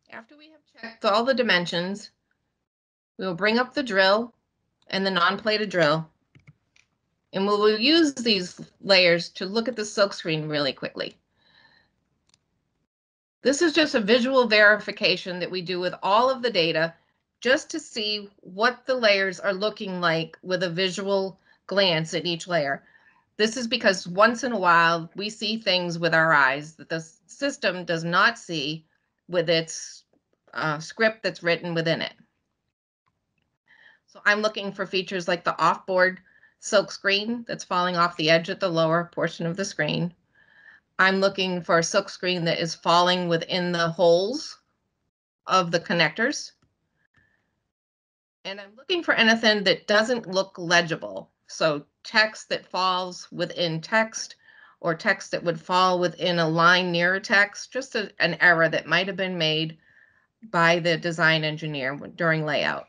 After we have checked all the dimensions, we will bring up the drill and the non-plated drill, and we will use these layers to look at the silkscreen really quickly. This is just a visual verification that we do with all of the data just to see what the layers are looking like with a visual glance at each layer. This is because once in a while we see things with our eyes that the system does not see with its script that's written within it. So I'm looking for features like the offboard silkscreen that's falling off the edge at the lower portion of the screen. I'm looking for a silkscreen that is falling within the holes of the connectors. And I'm looking for anything that doesn't look legible. So text that falls within text, or text that would fall within a line near a text, just an error that might have been made by the design engineer during layout.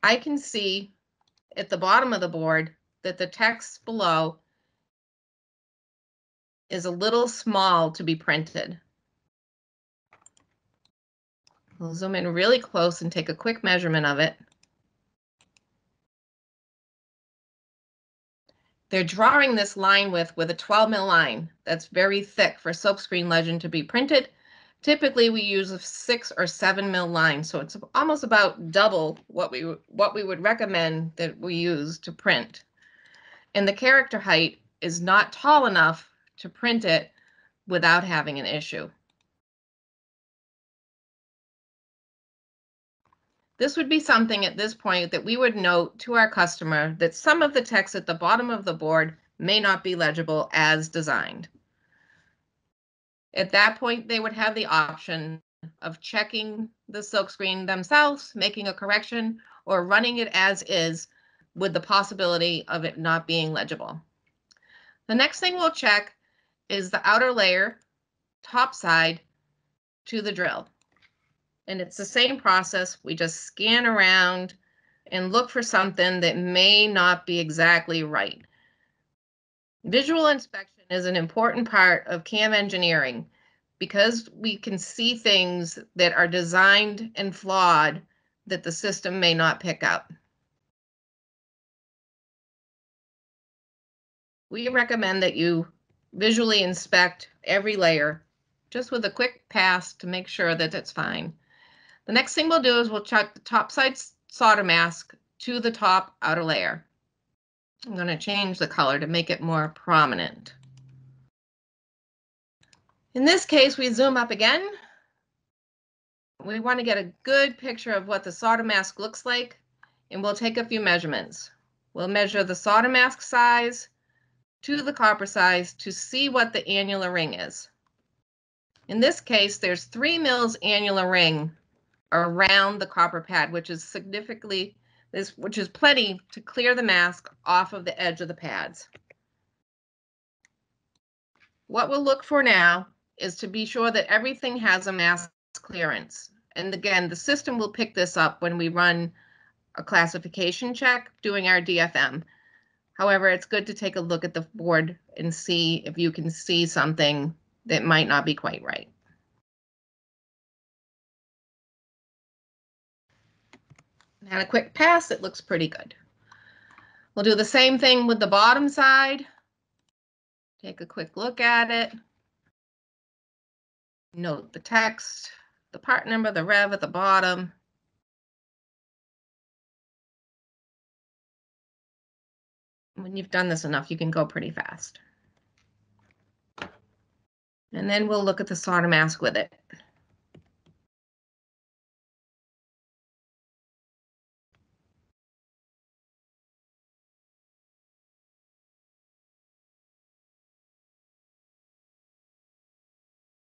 I can see at the bottom of the board that the text below is a little small to be printed. We'll zoom in really close and take a quick measurement of it. They're drawing this line width with a 12 mil line. That's very thick for silkscreen legend to be printed. Typically, we use a 6 or 7 mil line, so it's almost about double what we would recommend that we use to print. And the character height is not tall enough to print it without having an issue. This would be something at this point that we would note to our customer that some of the text at the bottom of the board may not be legible as designed. At that point, they would have the option of checking the silkscreen themselves, making a correction, or running it as is with the possibility of it not being legible. The next thing we'll check is the outer layer, top side, to the drill. And it's the same process. We just scan around and look for something that may not be exactly right. Visual inspection is an important part of CAM engineering because we can see things that are designed and flawed that the system may not pick up. We recommend that you visually inspect every layer just with a quick pass to make sure that it's fine. The next thing we'll do is we'll check the top side solder mask to the top outer layer. I'm going to change the color to make it more prominent. In this case, we zoom up again. We want to get a good picture of what the solder mask looks like, and we'll take a few measurements. We'll measure the solder mask size to the copper size to see what the annular ring is. In this case, there's 3 mils annular ring around the copper pad, which is plenty to clear the mask off of the edge of the pads. What we'll look for now is to be sure that everything has a mask clearance. And again, the system will pick this up when we run a classification check doing our DFM. However, it's good to take a look at the board and see if you can see something that might not be quite right. And a quick pass, it looks pretty good. We'll do the same thing with the bottom side. Take a quick look at it. Note the text, the part number, the rev at the bottom. When you've done this enough, you can go pretty fast. And then we'll look at the solder mask with it.